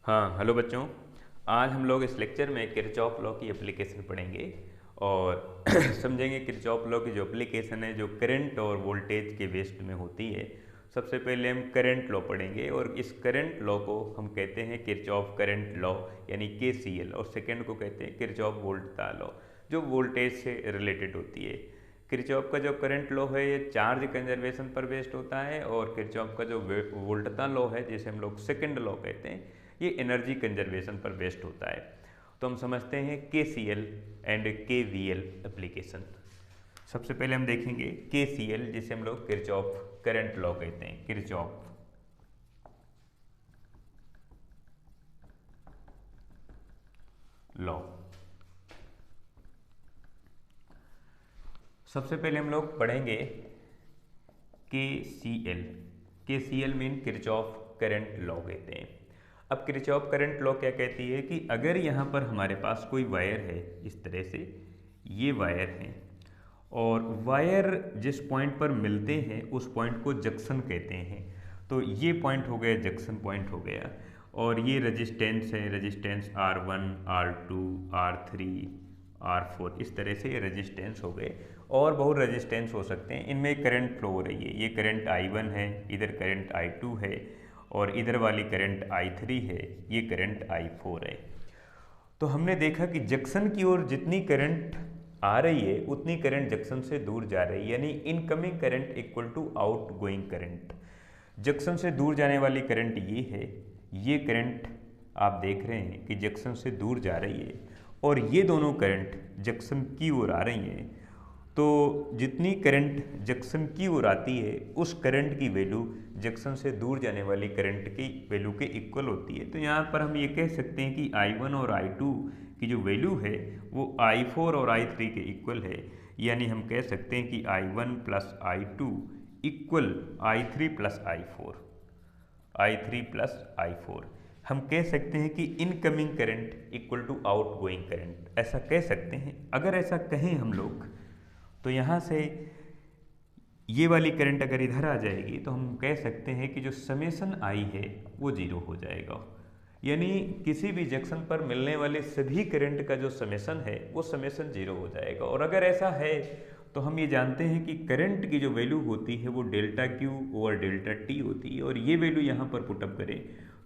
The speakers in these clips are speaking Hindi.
हाँ, हेलो बच्चों। आज हम लोग इस लेक्चर में किरचॉफ लॉ की एप्लीकेशन पढ़ेंगे और समझेंगे किरचॉफ लॉ की जो एप्लीकेशन है जो करंट और वोल्टेज के बेस्ड में होती है। सबसे पहले हम करंट लॉ पढ़ेंगे और इस करंट लॉ को हम कहते हैं किरचॉफ करंट लॉ यानी केसीएल, और सेकंड को कहते हैं किरचॉफ वोल्टता लॉ जो वोल्टेज से रिलेटेड होती है। किरचॉफ का जो करंट लॉ है ये चार्ज कंजर्वेशन पर बेस्ड होता है और किरचॉफ का जो वोल्टता लॉ है जिसे हम लोग सेकंड लॉ कहते हैं ये एनर्जी कंजर्वेशन पर बेस्ड होता है। तो हम समझते हैं के सी एल एंड के वी एल एप्लीकेशन। सबसे पहले हम देखेंगे के सी एल जिसे हम लोग किरचॉफ करंट लॉ कहते हैं, किरचॉफ लॉ। सबसे पहले हम लोग पढ़ेंगे K C L mean Kirchhoff current law कहते हैं। अब किरचॉफ करंट लॉ क्या कहती है कि अगर यहाँ पर हमारे पास कोई वायर है, इस तरह से ये वायर है और वायर जिस पॉइंट पर मिलते हैं उस पॉइंट को जंक्शन कहते हैं। तो ये पॉइंट हो गया जंक्शन पॉइंट हो गया, और ये रेजिस्टेंस है, resistance R1 R2 R3 R4, इस तरह से ये रेजिस्टेंस हो गए और बहुत रेजिस्टेंस हो सकते हैं। इनमें करंट फ्लो हो रही है, ये करंट I1 है, इधर करंट I2 है और इधर वाली करंट I3 है, ये करंट I4 है। तो हमने देखा कि जंक्शन की ओर जितनी करंट आ रही है उतनी करंट जंक्शन से दूर जा रही है, यानी incoming current equal to outgoing current. Junction से दूर जाने वाली करंट ये है, ये करंट आप देख रहे हैं कि जंक्शन से दूर जा रही है और ये दोनों करंट जंक्शन की ओर आ रही हैं। तो जितनी करंट जंक्शन की ओर आती है उस करंट की वैल्यू जंक्शन से दूर जाने वाली करंट की वैल्यू के इक्वल होती है। तो यहाँ पर हम ये कह सकते हैं कि I1 और I2 की जो वैल्यू है वो I4 और I3 के इक्वल है, यानी हम कह सकते हैं कि I1 plus I2 equal I3 plus I4, I3 plus I4। हम कह सकते हैं कि incoming current equal to outgoing current, ऐसा कह सकते हैं। अगर ऐसा कहें हम लोग तो यहाँ से ये वाली करंट अगर इधर आ जाएगी तो हम कह सकते हैं कि जो समेसन आई है वो जीरो हो जाएगा, यानी किसी भी जंक्शन पर मिलने वाले सभी करंट का जो समेसन है वो समेसन जीरो हो जाएगा। और अगर ऐसा है तो हम ये जानते हैं कि करंट की जो वैल्यू होती है वो delta Q over delta T होती है, और ये वैल्यू यहाँ पर पुटअप करें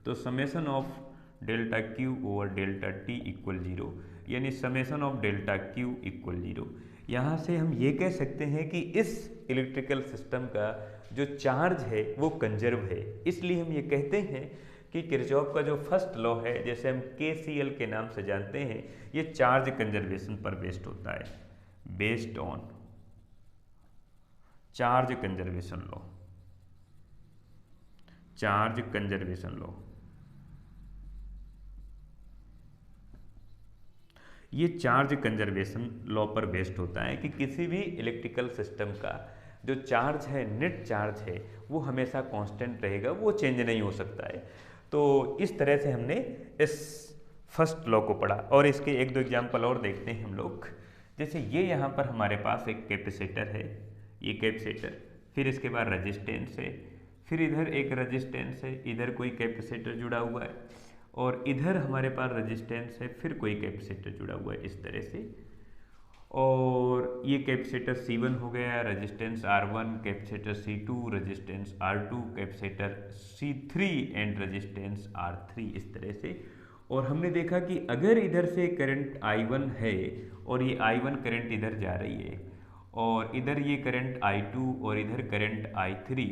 तो summation of delta Q over delta T equal zero, यानी summation of delta Q equal zero. यहाँ से हम ये कह सकते हैं कि इस इलेक्ट्रिकल सिस्टम का जो चार्ज है वो कंजर्व है। इसलिए हम ये कहते हैं कि किरचॉफ का जो फर्स्ट लॉ है, जैसे हम KCL के नाम से जानते हैं, ये चार्ज कंजर्वेशन पर बेस्ड होता है, based on charge conservation law, charge conservation law. ये चार्ज कंजर्वेशन लॉ पर बेस्ड होता है कि किसी भी इलेक्ट्रिकल सिस्टम का जो चार्ज है, नेट चार्ज है, वो हमेशा कांस्टेंट रहेगा, वो चेंज नहीं हो सकता है। तो इस तरह से हमने इस फर्स्ट लॉ को पढ़ा और इसके एक दो एग्जांपल और देखते हैं हम लोग। जैसे ये यहाँ पर हमारे पास एक कैपेसिटर है, ये कैपेसिटर, फिर इसके बाद रेजिस्टेंस है, फिर इधर एक रेजिस्टेंस है, इधर कोई कैपेसिटर जुड़ा हुआ है और इधर हमारे पास रेजिस्टेंस है, फिर कोई कैपेसिटर जुड़ा हुआ है इस तरह से। और ये कैपेसिटर C1 हो गया, resistance R1, capacitor C2, resistance R2, capacitor C3 and resistance R3, इस तरह से। और हमने देखा कि अगर इधर से करंट I1 है और ये I1 करंट इधर जा रही है और इधर ये करंट I2 और इधर करंट I3,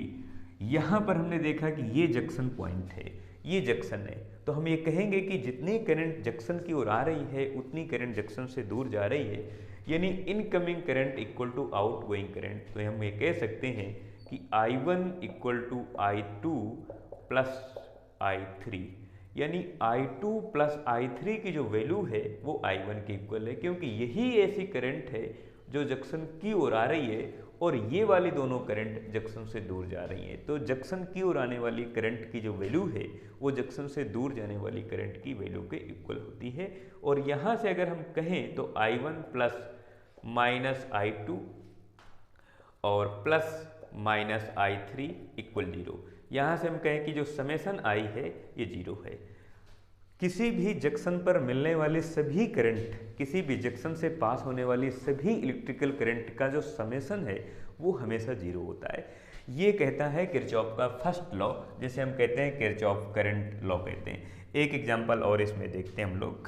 यहाँ पर हमने देखा कि ये जंक्शन पॉइंट है, ये जंक्शन है। तो हम ये कहेंगे कि जितनी करंट जंक्शन की ओर आ रही है उतनी करंट जंक्शन से दूर जा रही है, यानी incoming current equal to outgoing current. तो हम ये कह सकते हैं कि I1 equal to I2 plus I3, यानी I2 प्लस I3 की जो वैल्यू है वो I1 के इक्वल है, क्योंकि यही ऐसी करंट है जो जंक्शन की ओर आ रही है और ये वाली दोनों करंट जंक्शन से दूर जा रही हैं। तो जंक्शन की ओर आने वाली करंट की जो वैल्यू है वो जंक्शन से दूर जाने वाली करंट की वैल्यू के इक्वल होती है। और यहाँ से अगर हम कहें तो I1 प्लस माइनस I2 और plus minus I3 equal zero. यहाँ से हम कहें कि जो समेसन आई है ये जीरो है। किसी भी जंक्शन पर मिलने वाले सभी करंट, किसी भी जंक्शन से पास होने वाली सभी इलेक्ट्रिकल करंट का जो समेशन है वो हमेशा जीरो होता है। ये कहता है किरचॉफ का फर्स्ट लॉ, जिसे हम कहते हैं किरचॉफ करंट लॉ कहते हैं। एक एग्जांपल और इसमें देखते हैं हम लोग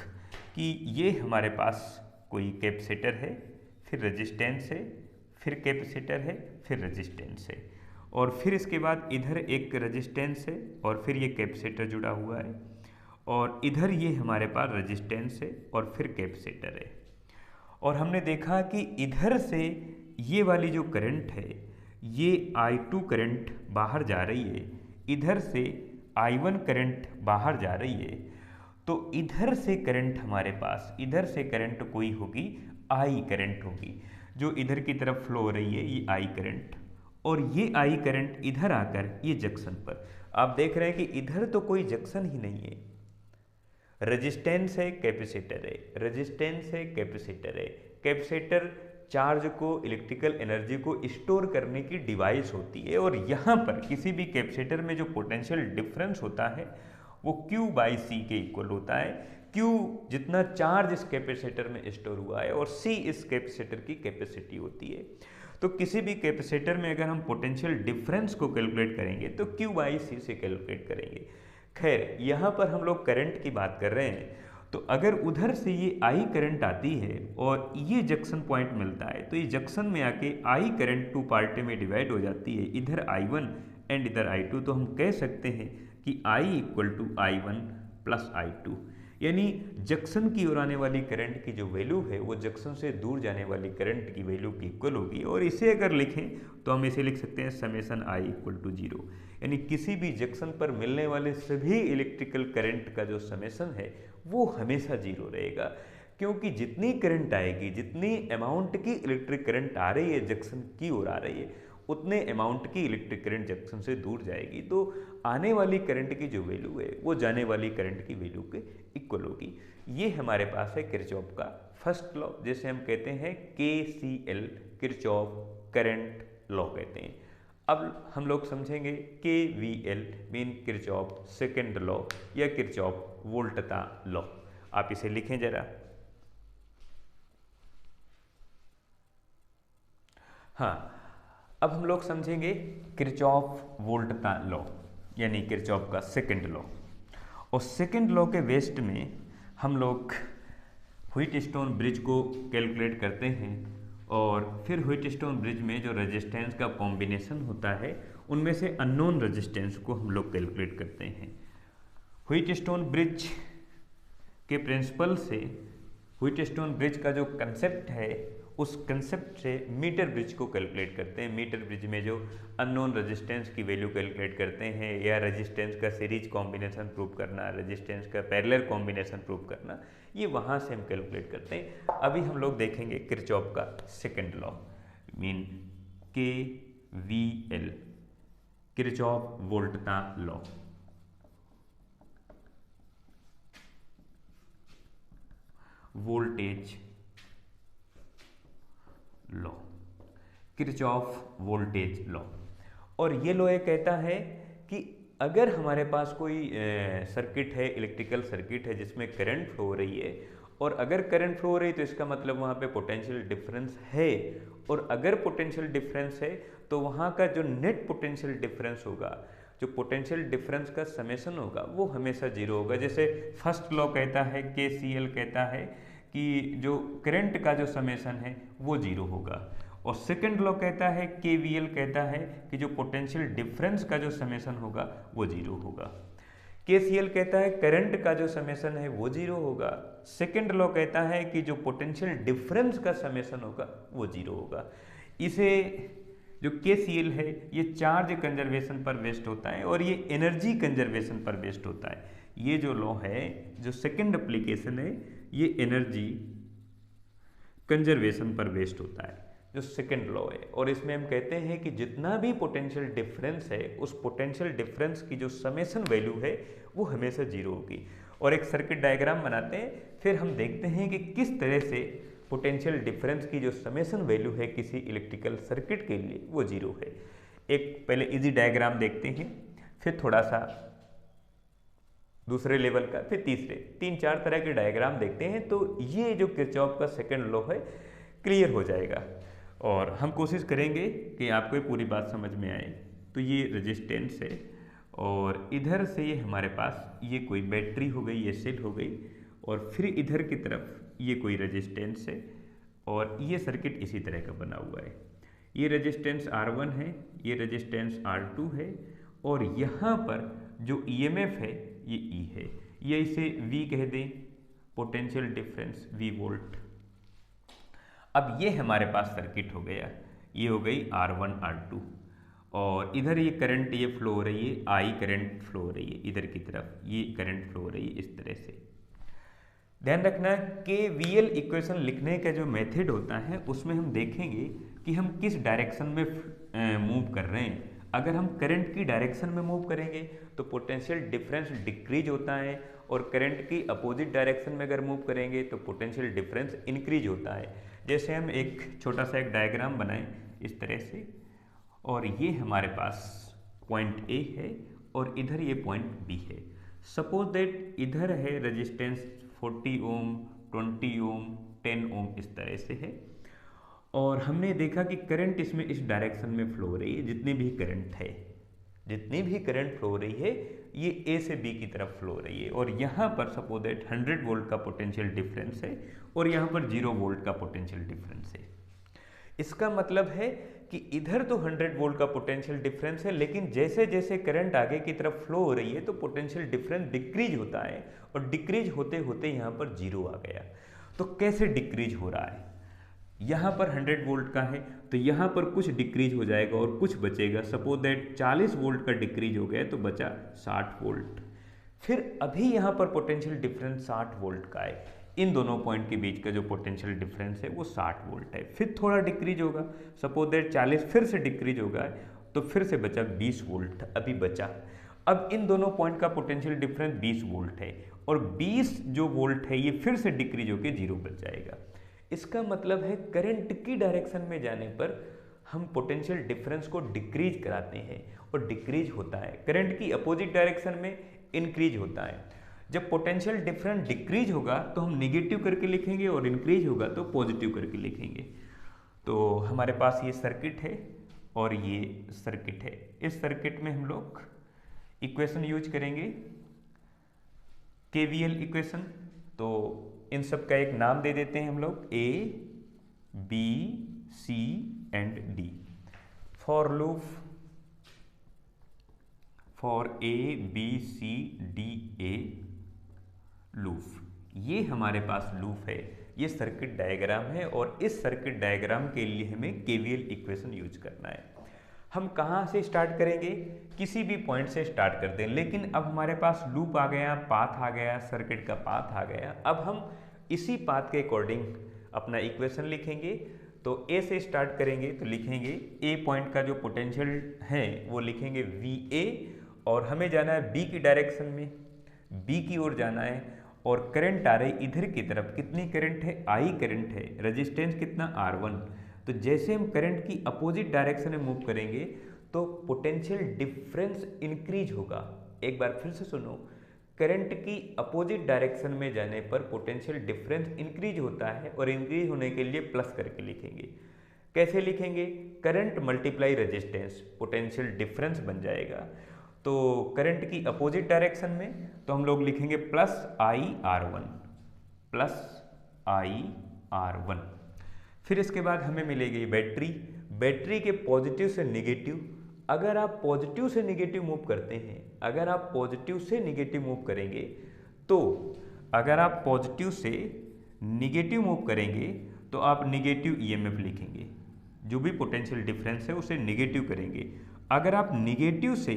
कि ये हमारे पास कोई कैपेसिटर है, फिर रेजिस्टेंस है, फिर कैपेसिटर है, फिर रेजिस्टेंस है, और फिर इसके बाद इधर एक रेजिस्टेंस है और फिर ये कैपेसिटर जुड़ा हुआ है, और इधर ये हमारे पास रेजिस्टेंस है और फिर कैपेसिटर है। और हमने देखा कि इधर से ये वाली जो करंट है ये I2 करंट बाहर जा रही है, इधर से I1 करंट बाहर जा रही है। तो इधर से करंट हमारे पास, इधर से करंट कोई होगी I करंट होगी जो इधर की तरफ फ्लो हो रही है, ये I करंट, और ये I करंट इधर आकर ये जंक्शन पर, आप देख रहे हैं कि इधर तो कोई जंक्शन ही नहीं है, रेजिस्टेंस है, कैपेसिटर है, रेजिस्टेंस है, कैपेसिटर है। कैपेसिटर चार्ज को, इलेक्ट्रिकल एनर्जी को स्टोर करने की डिवाइस होती है, और यहाँ पर किसी भी कैपेसिटर में जो पोटेंशियल डिफरेंस होता है वो Q/C के इक्वल होता है। Q जितना चार्ज इस कैपेसिटर में स्टोर हुआ है और C इस कैपेसिटर की कैपेसिटी होती है। तो किसी भी कैपेसिटर में अगर हम पोटेंशियल डिफरेंस को कैलकुलेट करेंगे तो Q/C से कैलकुलेट करेंगे। खैर यहाँ पर हम लोग करंट की बात कर रहे हैं, तो अगर उधर से ये I करंट आती है और ये जंक्शन पॉइंट मिलता है, तो ये जंक्शन में आके I करंट टू पार्ट में डिवाइड हो जाती है, इधर I1 एंड इधर I2। तो हम कह सकते हैं कि I equal to I1 plus I2, यानी जंक्शन की ओर आने वाली करंट की जो वैल्यू है वो जंक्शन से दूर जाने वाली करंट की वैल्यू की इक्वल होगी। और इसे अगर लिखें तो हम इसे लिख सकते हैं समेशन I इक्वल टू 0, यानी किसी भी जंक्शन पर मिलने वाले सभी इलेक्ट्रिकल करंट का जो समेशन है वो हमेशा 0 रहेगा, क्योंकि जितनी करंट आएगी, जितनी अमाउंट की इलेक्ट्रिक करंट आ रही है जंक्शन की ओर आ रही है, उतने अमाउंट की इलेक्ट्रिक करंट जंक्शन से दूर जाएगी। तो आने वाली करंट की जो वैल्यू है वो जाने वाली करंट की वैल्यू के इक्वल होगी। ये हमारे पास है किरचॉफ का फर्स्ट लॉ, जिसे हम कहते हैं KCL, किरचॉफ करंट लॉ कहते हैं। अब हम लोग समझेंगे KVL mean Kirchhoff second law या किरचॉफ वोल्टता लॉ। आप इसे लिखें जरा। हाँ, अब हम लोग समझेंगे किरचॉफ वोल्टता लॉ यानी किरचॉफ का सेकेंड लॉ। और सेकेंड लॉ के बेस्ड में हम लोग व्हीटस्टोन ब्रिज को कैलकुलेट करते हैं, और फिर व्हीटस्टोन ब्रिज में जो रेजिस्टेंस का कॉम्बिनेशन होता है उनमें से अननोन रेजिस्टेंस को हम लोग कैलकुलेट करते हैं। व्हीटस्टोन ब्रिज के प्रिंसिपल से, व्हीटस्टोन ब्रिज का जो कंसेप्ट है उस कंसेप्ट से मीटर ब्रिज को कैलकुलेट करते हैं। मीटर ब्रिज में जो अननोन रेजिस्टेंस की वैल्यू कैलकुलेट करते हैं, या रेजिस्टेंस का सीरीज कॉम्बिनेशन प्रूव करना, रेजिस्टेंस का पैरेलल कॉम्बिनेशन प्रूव करना, ये वहाँ से हम कैलकुलेट करते हैं। अभी हम लोग देखेंगे किरचॉफ का second law mean KVL, Kirchhoff वोल्टता law. Voltage law, Kirchhoff voltage law. और ये लॉ ये कहता है कि अगर हमारे पास कोई सर्किट है, इलेक्ट्रिकल सर्किट है जिसमें करंट फ्लो हो रही है, और अगर करंट फ्लो हो रही है तो इसका मतलब वहाँ पे पोटेंशियल डिफरेंस है, और अगर पोटेंशियल डिफरेंस है तो वहाँ का जो नेट पोटेंशियल डिफरेंस होगा, जो पोटेंशियल डिफरेंस का समेशन होगा वो हमेशा 0 होगा। जैसे फर्स्ट लॉ कहता है, KCL कहता है कि जो करंट का जो समेशन है वो 0 होगा, और सेकंड लॉ कहता है, KVL कहता है कि जो पोटेंशियल डिफरेंस का जो समेशन होगा वो 0 होगा। KCL कहता है करंट का जो समेशन है वो 0 होगा। सेकंड लॉ कहता है कि जो पोटेंशियल डिफरेंस का समेशन होगा वो 0 होगा। इसे जो KCL है ये चार्ज कंजर्वेशन पर बेस्ड होता है और ये एनर्जी कंजर्वेशन पर बेस्ड होता है। ये जो लॉ है, जो सेकंड एप्लीकेशन है, ये एनर्जी कंजर्वेशन पर बेस्ड होता है, जो सेकंड लॉ है। और इसमें हम कहते हैं कि जितना भी पोटेंशियल डिफरेंस है उस पोटेंशियल डिफरेंस की जो समेशन वैल्यू है वो हमेशा 0 होगी। और एक सर्किट डायग्राम बनाते हैं, फिर हम देखते हैं कि किस तरह से पोटेंशियल डिफरेंस की जो समेशन वैल्यू है किसी इलेक्ट्रिकल सर्किट के लिए वो 0 है। एक पहले इजी डायग्राम देखते हैं, फिर थोड़ा सा दूसरे लेवल का, फिर तीसरे, 3-4 तरह के डायग्राम देखते हैं तो ये जो किरचॉफ का सेकंड लॉ है क्लियर हो जाएगा। और हम कोशिश करेंगे कि आपको ये पूरी बात समझ में आए। तो ये रेजिस्टेंस है और इधर से ये हमारे पास ये कोई बैटरी हो गई, ये सेल हो गई, और फिर इधर की तरफ ये कोई रेजिस्टेंस है और ये सर्किट इसी तरह का बना हुआ है। ये रेजिस्टेंस R1 है, ये रेजिस्टेंस R2 है, और यहाँ पर जो EMF है ये E है, ये इसे V कह दें, पोटेंशियल डिफरेंस V वोल्ट। अब ये हमारे पास सर्किट हो गया, ये हो गई R1 R2, और इधर ये करंट ये फ्लो हो रही है, I करंट फ्लो हो रही है इधर की तरफ, ये करंट फ्लो हो रही है इस तरह से। ध्यान रखना KVL इक्वेशन लिखने का जो मेथड होता है उसमें हम देखेंगे कि हम किस डायरेक्शन में मूव कर रहे हैं। अगर हम करंट की डायरेक्शन में मूव करेंगे तो पोटेंशियल डिफरेंस डिक्रीज होता है, और करंट की अपोजिट डायरेक्शन में अगर मूव करेंगे तो पोटेंशियल डिफरेंस इंक्रीज होता है। जैसे हम एक छोटा सा एक डायग्राम बनाएं इस तरह से, और ये हमारे पास पॉइंट A है और इधर ये पॉइंट B है। सपोज दैट इधर है रेजिस्टेंस 40 ओम, 20 ओम, 10 ओम इस तरह से है, और हमने देखा कि करंट इसमें इस डायरेक्शन में फ्लो हो रही है। जितनी भी करंट है, जितनी भी करंट फ्लो हो रही है ये A से B की तरफ फ्लो हो रही है, और यहाँ पर सपोज दैट 100 वोल्ट का पोटेंशियल डिफरेंस है और यहाँ पर 0 वोल्ट का पोटेंशियल डिफरेंस है। इसका मतलब है कि इधर तो 100 वोल्ट का पोटेंशियल डिफरेंस है, लेकिन जैसे जैसे करंट आगे की तरफ फ्लो हो रही है तो पोटेंशियल डिफरेंस डिक्रीज होता है, और डिक्रीज होते होते यहाँ पर 0 आ गया। तो कैसे डिक्रीज हो रहा है? यहाँ पर 100 वोल्ट का है तो यहाँ पर कुछ डिक्रीज हो जाएगा और कुछ बचेगा। सपोज दैट 40 वोल्ट का डिक्रीज हो गया तो बचा 60 वोल्ट। फिर अभी यहाँ पर पोटेंशियल डिफरेंस 60 वोल्ट का है, इन दोनों पॉइंट के बीच का जो पोटेंशियल डिफरेंस है वो 60 वोल्ट है। फिर थोड़ा डिक्रीज होगा, सपोज दैट 40 फिर से डिक्रीज होगा तो फिर से बचा 20 वोल्ट अभी बचा। अब इन दोनों पॉइंट का पोटेंशियल डिफरेंस 20 वोल्ट है, और 20 जो वोल्ट है ये फिर से डिक्रीज होकर 0 बच जाएगा। इसका मतलब है करंट की डायरेक्शन में जाने पर हम पोटेंशियल डिफरेंस को डिक्रीज कराते हैं और डिक्रीज होता है, करंट की अपोजिट डायरेक्शन में इंक्रीज होता है। जब पोटेंशियल डिफरेंस डिक्रीज होगा तो हम नेगेटिव करके लिखेंगे और इंक्रीज होगा तो पॉजिटिव करके लिखेंगे। तो हमारे पास ये सर्किट है और ये सर्किट है। इस सर्किट में हम लोग इक्वेशन यूज करेंगे KVL इक्वेशन। तो इन सब का एक नाम दे देते हैं हम लोग, A, B, C and D। For loop for A, B, C, D, A loop. ये हमारे पास लूप है, ये सर्किट डायग्राम है, और इस सर्किट डायग्राम के लिए हमें KVL इक्वेशन यूज करना है। हम कहाँ से स्टार्ट करेंगे? किसी भी पॉइंट से स्टार्ट कर दें, लेकिन अब हमारे पास लूप आ गया, पाथ आ गया, सर्किट का पाथ आ गया। अब हम इसी पाथ के अकॉर्डिंग अपना इक्वेशन लिखेंगे। तो A से स्टार्ट करेंगे तो लिखेंगे A पॉइंट का जो पोटेंशियल है वो लिखेंगे VA, और हमें जाना है B की डायरेक्शन में, B की ओर जाना है, और करंट आ रही इधर की तरफ। कितनी करंट है? I करंट है, रेजिस्टेंस कितना? R1। तो जैसे हम करंट की अपोजिट डायरेक्शन में मूव करेंगे तो पोटेंशियल डिफरेंस इंक्रीज होगा। एक बार फिर से सुनो, करंट की अपोजिट डायरेक्शन में जाने पर पोटेंशियल डिफरेंस इंक्रीज होता है, और इंक्रीज होने के लिए प्लस करके लिखेंगे। कैसे लिखेंगे? Current multiply resistance, potential difference बन जाएगा। तो करंट की अपोजिट डायरेक्शन में तो हम लोग लिखेंगे प्लस IR1, प्लस IR1। फिर इसके बाद हमें मिलेगी बैटरी। बैटरी के पॉजिटिव से निगेटिव, अगर आप पॉजिटिव से निगेटिव मूव करते हैं, अगर आप पॉजिटिव से निगेटिव मूव करेंगे तो अगर आप पॉजिटिव से निगेटिव मूव करेंगे तो आप निगेटिव EMF लिखेंगे। जो भी पोटेंशियल डिफरेंस है उसे निगेटिव करेंगे। अगर आप निगेटिव से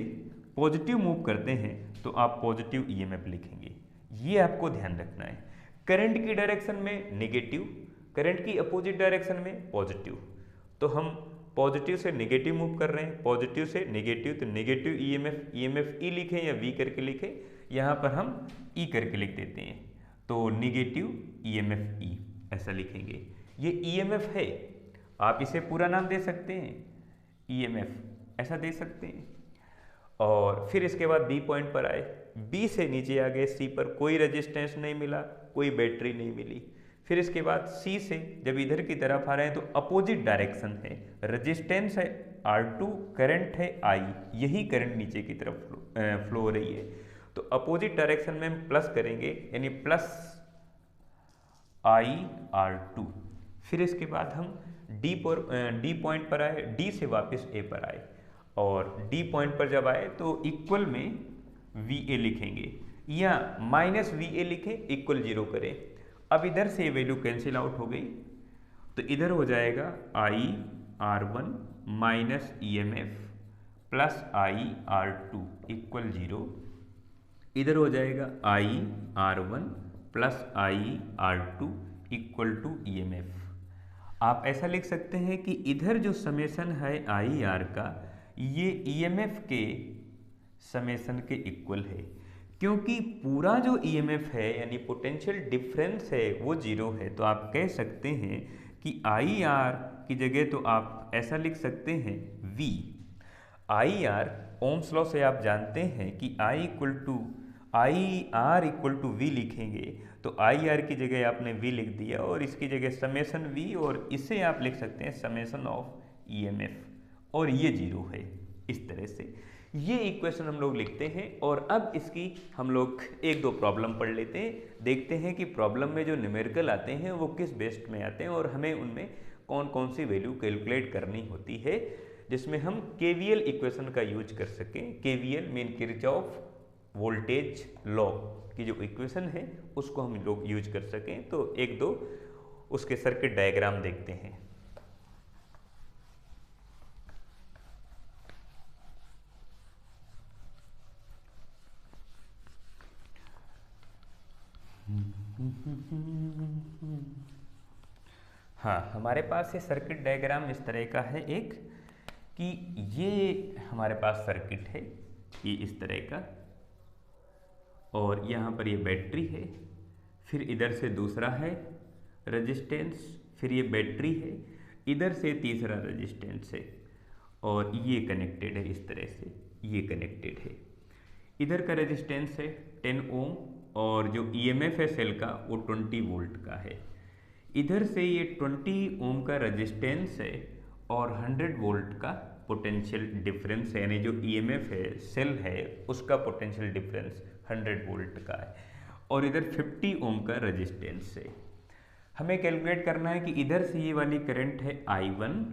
पॉजिटिव मूव करते हैं तो आप पॉजिटिव EMF लिखेंगे। ये आपको ध्यान रखना है। करंट की डायरेक्शन में निगेटिव, करंट की अपोजिट डायरेक्शन में पॉजिटिव। तो हम पॉजिटिव से नेगेटिव मूव कर रहे हैं, पॉजिटिव से नेगेटिव, तो नेगेटिव EMF E लिखें या V करके लिखें, यहाँ पर हम E करके लिख देते हैं। तो नेगेटिव EMF E ऐसा लिखेंगे। ये EMF है, आप इसे पूरा नाम दे सकते हैं, EMF ऐसा दे सकते हैं। और फिर इसके बाद B पॉइंट पर आए बी से नीचे आ गए, सी पर कोई रेजिस्टेंस नहीं मिला, कोई बैटरी नहीं मिली। फिर इसके बाद सी से जब इधर की तरफ आ रहे हैं तो अपोजिट डायरेक्शन है, रेजिस्टेंस है R2, करंट है I, यही करंट नीचे की तरफ फ्लो हो रही है। तो अपोजिट डायरेक्शन में हम प्लस करेंगे, यानी प्लस IR2। फिर इसके बाद हम डी पॉइंट पर आए, डी से वापस ए पर आए, और डी पॉइंट पर जब आए तो इक्वल में VA लिखेंगे या माइनस VA लिखें, इक्वल 0 करें। अब इधर से वैल्यू कैंसिल आउट हो गई, तो इधर हो जाएगा IR1 minus EMF plus IR2 equal 0। इधर हो जाएगा IR1 plus IR2 equal to EMF। आप ऐसा लिख सकते हैं कि इधर जो समेसन है IR का, ये EMF के समेसन के इक्वल है, क्योंकि पूरा जो EMF है यानी पोटेंशियल डिफरेंस है वो 0 है। तो आप कह सकते हैं कि IR की जगह तो आप ऐसा लिख सकते हैं V। IR ओम्स लॉ से आप जानते हैं कि IR इक्वल टू V लिखेंगे, तो IR की जगह आपने V लिख दिया और इसकी जगह समेसन V, और इसे आप लिख सकते हैं समेसन ऑफ EMF, और ये 0 है। इस तरह से ये इक्वेशन हम लोग लिखते हैं। और अब इसकी हम लोग एक दो प्रॉब्लम पढ़ लेते हैं, देखते हैं कि प्रॉब्लम में जो न्यूमेरिकल आते हैं वो किस बेस्ड में आते हैं और हमें उनमें कौन कौन सी वैल्यू कैलकुलेट करनी होती है, जिसमें हम KVL इक्वेशन का यूज कर सकें। KVL mean Kirchhoff voltage law की जो इक्वेशन है उसको हम लोग यूज कर सकें। तो एक दो उसके सर्किट डायग्राम देखते हैं। हाँ, हमारे पास ये सर्किट डायग्राम इस तरह का है एक, कि ये हमारे पास सर्किट है ये इस तरह का, और यहाँ पर ये बैटरी है, फिर इधर से दूसरा है रेजिस्टेंस, फिर ये बैटरी है, इधर से तीसरा रेजिस्टेंस है, और ये कनेक्टेड है इस तरह से, ये कनेक्टेड है। इधर का रेजिस्टेंस है 10 ओम, और जो EMF है सेल का वो 20 वोल्ट का है। इधर से ये 20 ओम का रेजिस्टेंस है और 100 वोल्ट का पोटेंशियल डिफरेंस है, यानी जो EMF है सेल है उसका पोटेंशियल डिफरेंस 100 वोल्ट का है, और इधर 50 ओम का रेजिस्टेंस है। हमें कैलकुलेट करना है कि इधर से ये वाली करंट है I1,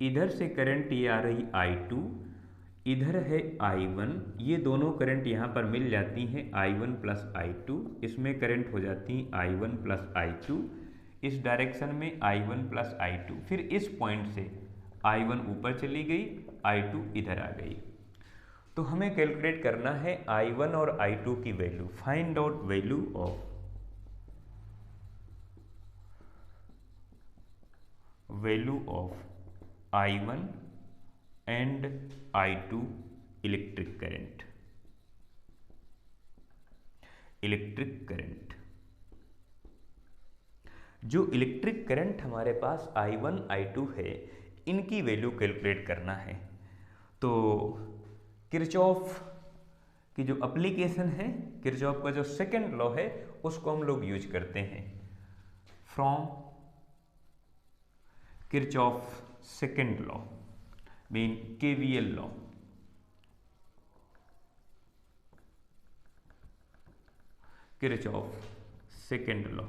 इधर से करंट ये आ रही I2, इधर है I1, ये दोनों करंट यहाँ पर मिल जाती हैं I1 प्लस I2, इसमें करंट हो जाती है I1 प्लस I2, इस डायरेक्शन में I1 प्लस I2, फिर इस पॉइंट से I1 ऊपर चली गई, I2 इधर आ गई। तो हमें कैलकुलेट करना है I1 और I2 की value. Find out value of I1 and I2 electric current. जो इलेक्ट्रिक करंट हमारे पास I1 I2 है, इनकी वैल्यू कैलकुलेट करना है। तो किरचॉफ की जो एप्लीकेशन है, किरचॉफ का जो सेकंड लॉ है उसको हम लोग यूज करते हैं। From Kirchhoff second law mean KVL law. Kirchhoff second law,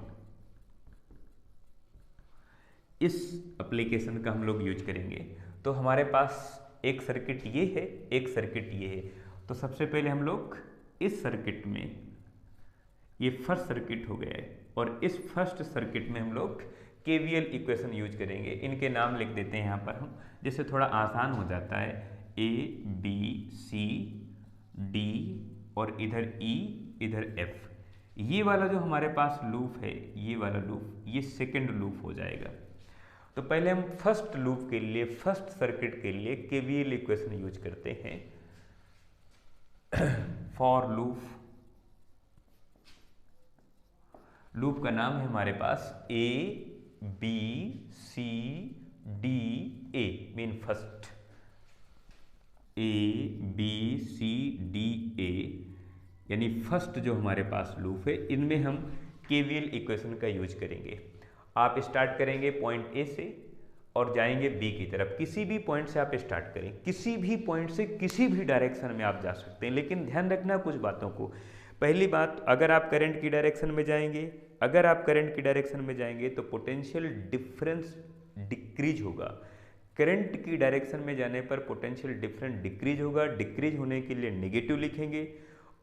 इस एप्लीकेशन का हम लोग यूज करेंगे। तो हमारे पास एक सर्किट ये है, एक सर्किट ये है। तो सबसे पहले हम लोग इस सर्किट में, ये फर्स्ट सर्किट हो गया है, और इस फर्स्ट सर्किट में हम लोग KVL इक्वेशन यूज करेंगे। इनके नाम लिख देते हैं यहाँ पर हम, जिससे थोड़ा आसान हो जाता है। A B C D और इधर E इधर F। ये वाला जो हमारे पास लूप है, ये वाला लूप, ये सेकंड लूप हो जाएगा। तो पहले हम फर्स्ट लूप के लिए, फर्स्ट सर्किट के लिए KVL इक्वेशन यूज करते हैं। फॉर लूप का नाम है हमारे पास A B C D A mean first A B C D A। यानी फर्स्ट जो हमारे पास लूप है इनमें हम केवीएल इक्वेशन का यूज करेंगे। आप स्टार्ट करेंगे पॉइंट ए से और जाएंगे बी की तरफ। किसी भी पॉइंट से आप स्टार्ट करें, किसी भी पॉइंट से किसी भी डायरेक्शन में आप जा सकते हैं, लेकिन ध्यान रखना कुछ बातों को। पहली बात, अगर आप करंट की डायरेक्शन में जाएंगे, अगर आप करंट की डायरेक्शन में जाएंगे तो पोटेंशियल डिफरेंस डिक्रीज होगा। करंट की डायरेक्शन में जाने पर पोटेंशियल डिफरेंस डिक्रीज होगा। डिक्रीज होने के लिए नेगेटिव लिखेंगे।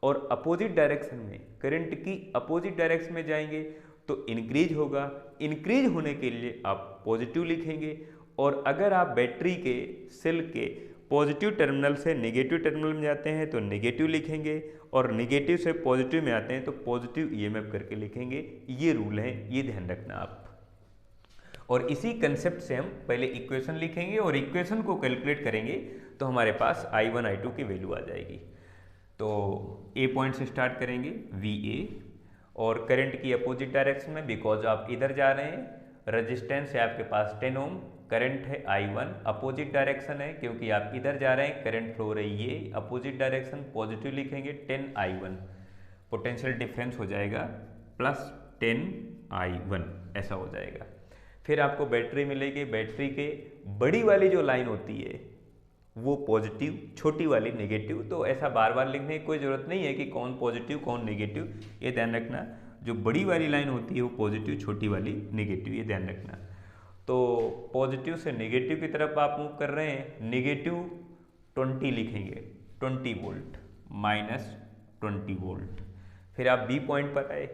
और अपोजिट डायरेक्शन में, करंट की अपोजिट डायरेक्शन में जाएंगे तो इंक्रीज होगा। इंक्रीज होने के लिए आप पॉजिटिव लिखेंगे। और अगर आप बैटरी के सेल के पॉजिटिव टर्मिनल से नेगेटिव टर्मिनल में जाते हैं तो नेगेटिव लिखेंगे, और नेगेटिव से पॉजिटिव में आते हैं तो पॉजिटिव ईएमएफ करके लिखेंगे। ये रूल है, ये ध्यान रखना आप। और इसी कंसेप्ट से हम पहले इक्वेशन लिखेंगे और इक्वेशन को कैलकुलेट करेंगे तो हमारे पास I1 I2 की वैल्यू आ जाएगी। तो ए पॉइंट से स्टार्ट करेंगे VA, और करंट की अपोजिट डायरेक्शन में, बिकॉज आप इधर जा रहे हैं, रेजिस्टेंस है आपके पास 10 ओम, करंट है I1, अपोजिट डायरेक्शन है क्योंकि आप इधर जा रहे हैं, करंट फ्लो हो रही है ये, अपोजिट डायरेक्शन पॉजिटिव लिखेंगे 10I1, पोटेंशियल डिफरेंस हो जाएगा प्लस 10I1, ऐसा हो जाएगा। फिर आपको बैटरी मिलेगी। बैटरी के बड़ी वाली जो लाइन होती है वो पॉजिटिव, छोटी वाली नेगेटिव। तो ऐसा बार बार लिखने की कोई ज़रूरत नहीं है कि कौन पॉजिटिव कौन नेगेटिव, ये ध्यान रखना। जो बड़ी वाली लाइन होती है वो पॉजिटिव, छोटी वाली नेगेटिव, ये ध्यान रखना। तो पॉजिटिव से नेगेटिव की तरफ आप मूव कर रहे हैं, नेगेटिव 20 लिखेंगे, 20 वोल्ट माइनस 20 वोल्ट। फिर आप बी पॉइंट पर आए,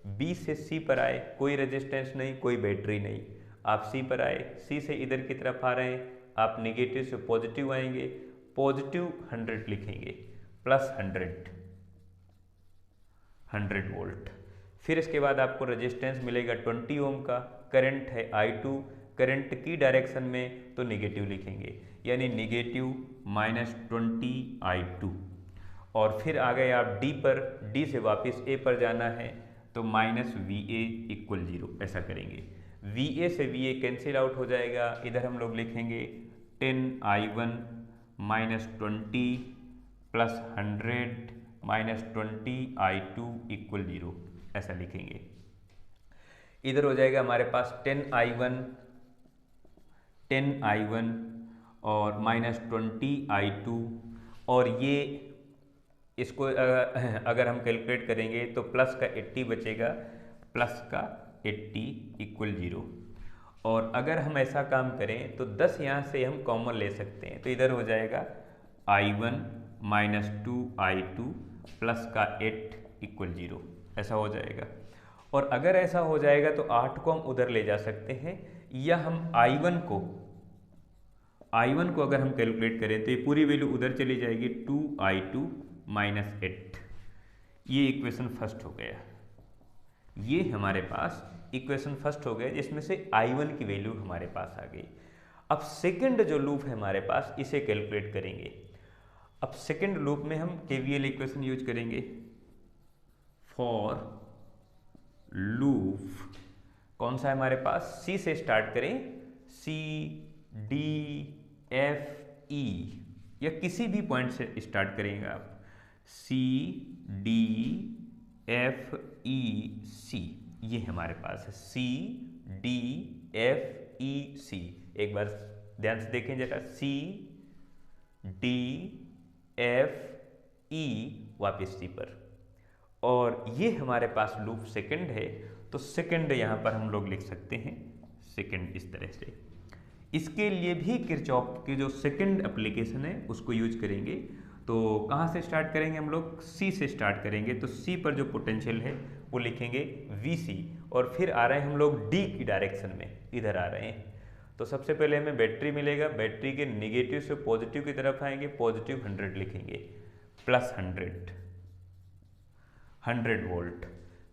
बी से सी पर आए, कोई रेजिस्टेंस नहीं, कोई बैटरी नहीं। आप सी पर आए, सी से इधर की तरफ आ रहे हैं, आप नेगेटिव से पॉजिटिव आएंगे, पॉजिटिव 100 लिखेंगे प्लस 100 वोल्ट। फिर इसके बाद आपको रेजिस्टेंस मिलेगा 20 ओम का। करंट है I2, करंट की डायरेक्शन में तो नेगेटिव लिखेंगे, यानी नेगेटिव -20I2। और फिर आ गए आप डी पर, डी से वापस ए पर जाना है तो -VA = 0, ऐसा करेंगे। VA से VA कैंसिल आउट हो जाएगा। इधर हम लोग लिखेंगे 10I1 -20 प्लस 100 -20I2 = 0, ऐसा लिखेंगे। इधर हो जाएगा हमारे पास 10I1 और -20I2, और ये इसको अगर हम कैलकुलेट करेंगे तो प्लस का 80 बचेगा, प्लस का 80 = 0। और अगर हम ऐसा काम करें तो 10 यहाँ से हम कॉमन ले सकते हैं, तो इधर हो जाएगा I1 -2I2 प्लस का 8 = 0, ऐसा हो जाएगा। और अगर ऐसा हो जाएगा तो 8 को हम उधर ले जा सकते हैं, या हम I1 को अगर हम कैलकुलेट करें तो ये पूरी वैल्यू उधर चली जाएगी, 2I2 - 8। ये इक्वेशन फर्स्ट हो गया। ये हमारे पास इक्वेशन फर्स्ट हो गया जिसमें से I1 की वैल्यू हमारे पास आ गई। अब सेकंड जो लूप है हमारे पास, इसे कैलकुलेट करेंगे। अब सेकंड लूप में हम KVL इक्वेशन यूज करेंगे। फॉर लूप कौन सा है हमारे पास, C से स्टार्ट करें, C D F E, या किसी भी पॉइंट से स्टार्ट करेंगे आप, C D F E C, ये हमारे पास है C D F E C। एक बार ध्यान से देखें जरा, C D F E वापस C पर, और ये हमारे पास लूप सेकंड है। तो सेकंड यहाँ पर हम लोग लिख सकते हैं सेकंड इस तरह से। इसके लिए भी किरचॉफ के जो सेकंड एप्लीकेशन है उसको यूज करेंगे। तो कहाँ से स्टार्ट करेंगे हम लोग, C से स्टार्ट करेंगे। तो C पर जो पोटेंशियल है वो लिखेंगे VC, और फिर आ रहे हैं हम लोग D की डायरेक्शन में, इधर आ रहे हैं। तो सबसे पहले हमें बैटरी मिलेगा, बैटरी के नेगेटिव से पॉजिटिव की तरफ आएंगे, पॉजिटिव 100 लिखेंगे प्लस 100 वोल्ट।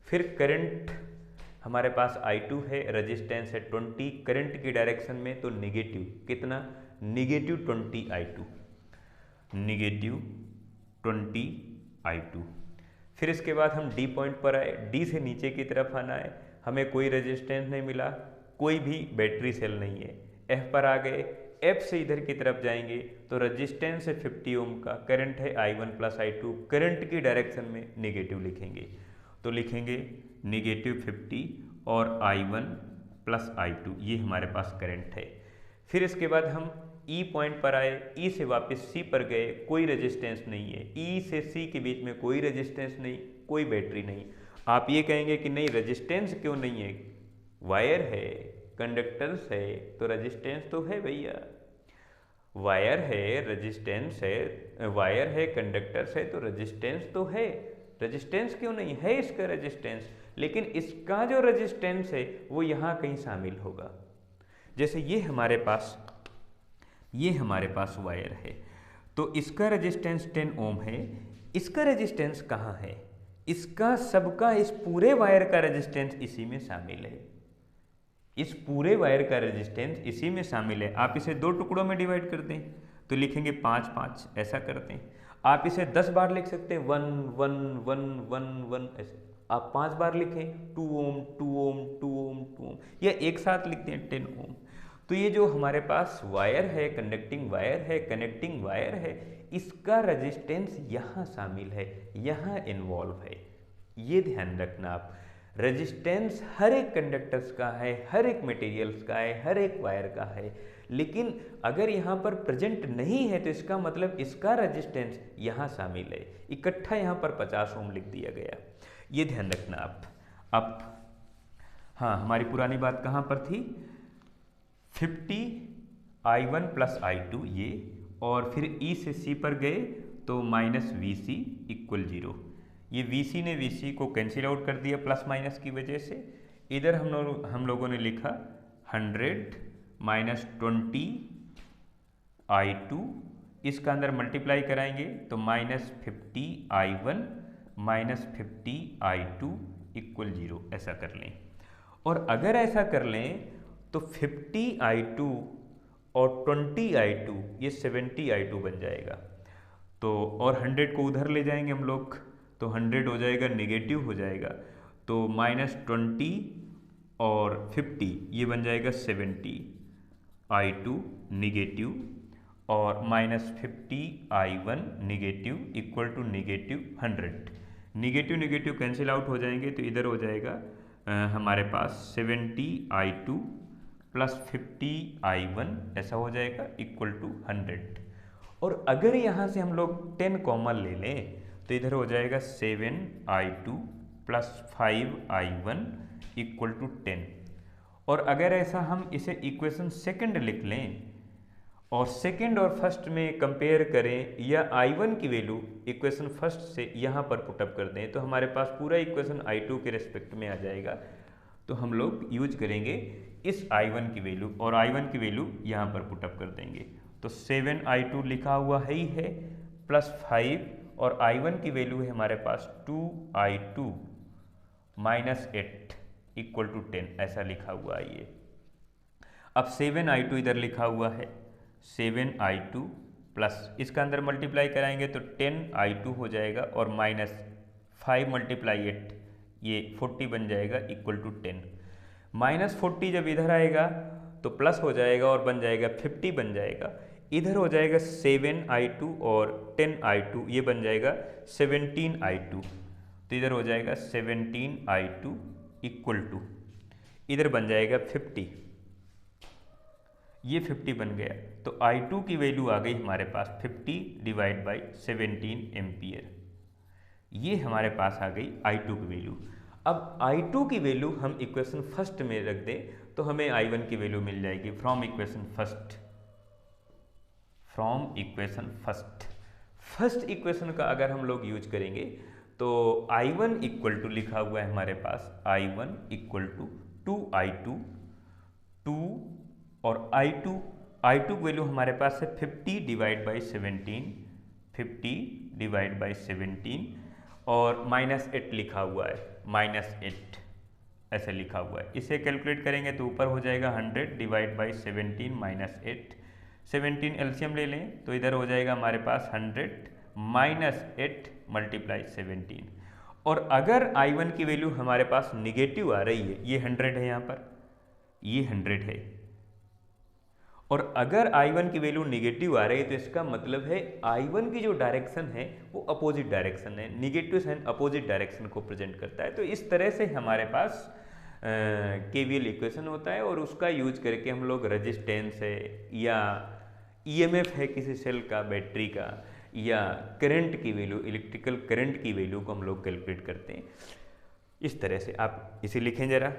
फिर करंट हमारे पास I2 है, रेजिस्टेंस है 20, करंट की डायरेक्शन में तो नेगेटिव, कितना, नेगेटिव 20I2, नेगेटिव 20I2। फिर इसके बाद हम D पॉइंट पर आए, D से नीचे की तरफ आना है, हमें कोई रेजिस्टेंस नहीं मिला, कोई भी बैटरी सेल नहीं है। F पर आ गए, F से इधर की तरफ जाएंगे तो रेजिस्टेंस है 50 ओम का, करंट है I1 प्लस I2, करंट की डायरेक्शन में नेगेटिव लिखेंगे, तो लिखेंगे -50 और I1 प्लस I2, ये हमारे पास करंट है। फिर इसके बाद हम E पॉइंट पर आए, E से वापस C पर गए, कोई रेजिस्टेंस नहीं है, E से C के बीच में कोई रेजिस्टेंस नहीं, कोई बैटरी नहीं। आप ये कहेंगे कि नहीं रेजिस्टेंस क्यों नहीं है, वायर है, कंडक्टर्स है, तो रेजिस्टेंस तो है भैया, वायर है, रेजिस्टेंस है, वायर है, कंडक्टर्स है, तो रेजिस्टेंस तो है। रेजिस्टेंस क्यों नहीं है, इसका रेजिस्टेंस, लेकिन इसका जो रेजिस्टेंस है वो यहाँ कहीं शामिल होगा। जैसे ये हमारे पास वायर है, तो इसका रेजिस्टेंस 10 ओम है, इसका रेजिस्टेंस कहाँ है, इसका सबका, इस पूरे वायर का रेजिस्टेंस इसी में शामिल है, इस पूरे वायर का रेजिस्टेंस इसी में शामिल है। आप इसे 2 टुकड़ों में डिवाइड कर दें तो लिखेंगे 5 5, ऐसा करते हैं। आप इसे 10 बार लिख सकते हैं, 1 1 1 1 1, ऐसे आप 5 बार लिखें, 2 ओम 2 ओम 2 ओम 2 ओम, या एक साथ लिखते हैं 10 ओम। तो ये जो हमारे पास वायर है, कंडक्टिंग वायर है, कनेक्टिंग वायर है, इसका रेजिस्टेंस यहाँ शामिल है, यहाँ इन्वॉल्व है। ये ध्यान रखना आप, रेजिस्टेंस हर एक कंडक्टर्स का है, हर एक मटेरियल्स का है, हर एक वायर का है, लेकिन अगर यहाँ पर प्रेजेंट नहीं है तो इसका मतलब इसका रेजिस्टेंस यहाँ शामिल है, इकट्ठा यहाँ पर 50 ओम लिख दिया गया। ये ध्यान रखना आप। अब हाँ, हमारी पुरानी बात कहाँ पर थी, 50 I1 प्लस I2 ये, और फिर E से C पर गए तो -VC = 0। ये VC ने VC को कैंसिल आउट कर दिया प्लस माइनस की वजह से। इधर हम लोगों ने लिखा 100 -20 I2, इसका अंदर मल्टीप्लाई कराएंगे तो -50 I1 -50 I2 = 0, ऐसा कर लें। और अगर ऐसा कर लें तो 50 I2 और 20 I2 ये 70 I2 बन जाएगा। तो और 100 को उधर ले जाएंगे हम लोग तो 100 हो जाएगा, नेगेटिव हो जाएगा, तो -20 और 50 ये बन जाएगा 70 I2 नेगेटिव, और -50 I1 negative = -100। Negative negative cancel out हो जाएंगे तो इधर हो जाएगा हमारे पास 70 I2 प्लस 50 I1, ऐसा हो जाएगा =100। और अगर यहाँ से हम लोग 10 कॉमन ले लें तो इधर हो जाएगा 7 I2 प्लस 5 I1 = 10। और अगर ऐसा हम इसे इक्वेशन सेकंड लिख लें और सेकंड और फर्स्ट में कंपेयर करें, या I1 की वैल्यू इक्वेशन फर्स्ट से यहाँ पर पुटअप कर दें तो हमारे पास पूरा इक्वेशन I2 के रेस्पेक्ट में आ जाएगा। तो हम लोग यूज करेंगे इस I1 की वैल्यू, और I1 की वैल्यू यहाँ पर पुटअप कर देंगे। तो 7 I2 लिखा हुआ ही है प्लस 5, और I1 की वैल्यू है हमारे पास 2 I2 -8 = 10, ऐसा लिखा हुआ है ये। अब 7 I2 इधर लिखा हुआ है, 7 I2 प्लस इसका अंदर मल्टीप्लाई कराएंगे तो 10 I2 हो जाएगा, और -5 × 8 ये 40 बन जाएगा =10। -40 जब इधर आएगा तो प्लस हो जाएगा और बन जाएगा 50 बन जाएगा। इधर हो जाएगा 7 I2 और 10 I2, ये बन जाएगा 17 I2, तो इधर हो जाएगा 17 I2 = इधर बन जाएगा 50, ये 50 बन गया। तो I2 की वैल्यू आ गई हमारे पास 50/17 एम्पियर, ये हमारे पास आ गई I2 की वैल्यू। अब I2 की वैल्यू हम इक्वेशन फर्स्ट में रख दें तो हमें I1 की वैल्यू मिल जाएगी फ्रॉम इक्वेशन फर्स्ट इक्वेशन का अगर हम लोग यूज करेंगे तो I1 = लिखा हुआ है हमारे पास, I1 = 2 I2, 2 और I2 की वैल्यू हमारे पास है 50/17 और -8 लिखा हुआ है, -8 ऐसे लिखा हुआ है। इसे कैलकुलेट करेंगे तो ऊपर हो जाएगा 100/17 -8, 17 एलसीएम ले लें तो इधर हो जाएगा हमारे पास 100 -8 × 17। और अगर I1 की वैल्यू हमारे पास निगेटिव आ रही है, ये 100 है यहाँ पर, ये 100 है, और अगर I1 की वैल्यू निगेटिव आ रही है तो इसका मतलब है I1 की जो डायरेक्शन है वो अपोजिट डायरेक्शन है, निगेटिव साइन अपोजिट डायरेक्शन को प्रेजेंट करता है। तो इस तरह से हमारे पास केवीएल इक्वेशन होता है और उसका यूज करके हम लोग रेजिस्टेंस है या ईएमएफ है किसी सेल का, बैटरी का, या करंट की वैल्यू, इलेक्ट्रिकल करंट की वैल्यू को हम लोग कैलकुलेट करते हैं। इस तरह से आप इसे लिखें जरा।